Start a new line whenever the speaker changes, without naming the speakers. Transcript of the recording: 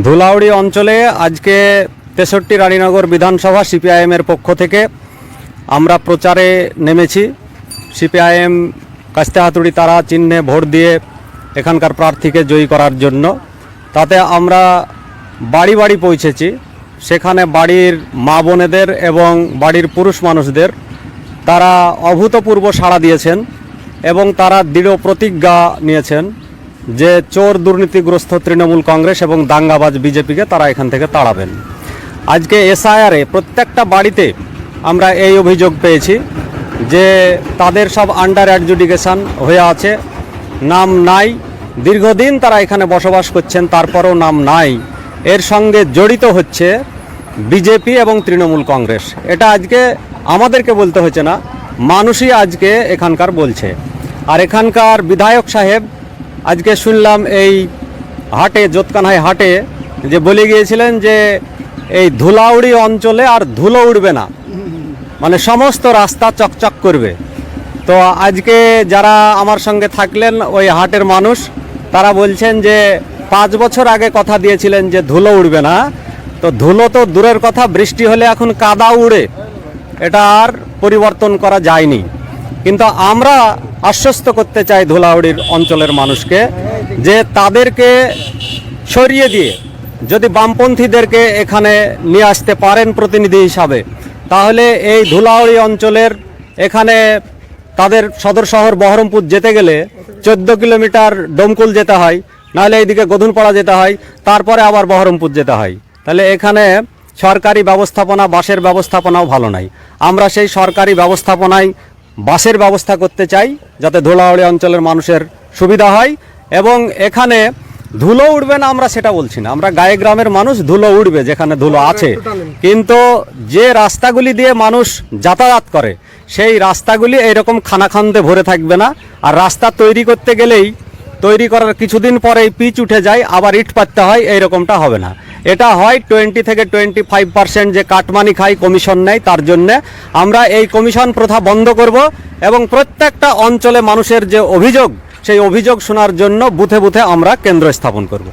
ধুলাউড়ি অঞ্চলে আজকে ৬৩ রানীনগর বিধানসভা সিপিআইএমের পক্ষ থেকে আমরা প্রচারে নেমেছি। সিপিআইএম কাস্তে হাতুড়ি তারা চিহ্নে ভোট দিয়ে এখানকার প্রার্থীকে জয়ী করার জন্য। তাতে আমরা বাড়ি বাড়ি পৌঁছেছি। সেখানে বাড়ির মা বোনেদের এবং বাড়ির পুরুষ মানুষদের তারা অভূতপূর্ব সাড়া দিয়েছেন এবং তারা দৃঢ় প্রতিজ্ঞা নিয়েছেন যে চোর দুর্নীতিগ্রস্ত তৃণমূল কংগ্রেস এবং দাঙ্গাবাজ বিজেপিকে তারা এখান থেকে তাড়াবেন। আজকে এসআইআরে প্রত্যেকটা বাড়িতে আমরা এই অভিযোগ পেয়েছি যে তাদের সব আন্ডার অ্যাডজুডিকেশন হয়ে আছে, নাম নাই। দীর্ঘদিন তারা এখানে বসবাস করছেন, তারপরও নাম নাই। এর সঙ্গে জড়িত হচ্ছে বিজেপি এবং তৃণমূল কংগ্রেস। এটা আজকে আমাদেরকে বলতে হচ্ছে না, মানুষই আজকে এখানকার বলছে। আর এখানকার বিধায়ক সাহেব আজকে শুনলাম এই হাটে, জোতকানহাই হাটে, যে বলে গিয়েছিলেন যে এই ধুলাউড়ি অঞ্চলে আর ধুলো উড়বে না, মানে সমস্ত রাস্তা চকচক করবে। তো আজকে যারা আমার সঙ্গে থাকলেন ওই হাটের মানুষ, তারা বলছেন যে 5 বছর আগে কথা দিয়েছিলেন যে ধুলো উড়বে না, তো ধুলো তো দূরের কথা, বৃষ্টি হলে এখন কাদা উড়ে, এটা আর পরিবর্তন করা যায়নি। কিন্তু আমরা আশ্বস্ত করতে চাই ধুলাউড়ির অঞ্চলের মানুষকে যে তাদেরকে সরিয়ে দিয়ে যদি বামপন্থীদেরকে এখানে নিয়ে আসতে পারেন প্রতিনিধি হিসাবে, তাহলে এই ধুলাউড়ি অঞ্চলের এখানে তাদের সদর শহর বহরমপুর যেতে গেলে 14 কিলোমিটার ডোমকুল যেতে হয়, নাহলে এইদিকে গধুনপাড়া যেতে হয়, তারপরে আবার বহরমপুর যেতে হয়। তাহলে এখানে সরকারি ব্যবস্থাপনা, বাসের ব্যবস্থাপনাও ভালো নাই। আমরা সেই সরকারি ব্যবস্থাপনায় বাসের ব্যবস্থা করতে চাই যাতে ধুলাউড়ি অঞ্চলের মানুষের সুবিধা হয়। এবং এখানে ধুলো উড়বে না আমরা সেটা বলছি না, আমরা গায়ে গ্রামের মানুষ, ধুলো উড়বে যেখানে ধুলো আছে। কিন্তু যে রাস্তাগুলি দিয়ে মানুষ যাতায়াত করে সেই রাস্তাগুলি এইরকম খানাখন্দে ভরে থাকবে না। আর রাস্তা তৈরি করতে গেলেই তৈরি করার কিছুদিন পরেই পিচ উঠে যায়, আবার ইট পাততে হয়, এইরকমটা হবে না। এটা হয় 20 থেকে 25% যে কাটমানি খাই, কমিশন নেয়, তার জন্যে আমরা এই কমিশন প্রথা বন্ধ করব এবং প্রত্যেকটা অঞ্চলে মানুষের যে অভিযোগ, সেই অভিযোগ শোনার জন্য বুথে বুথে আমরা কেন্দ্র স্থাপন করব।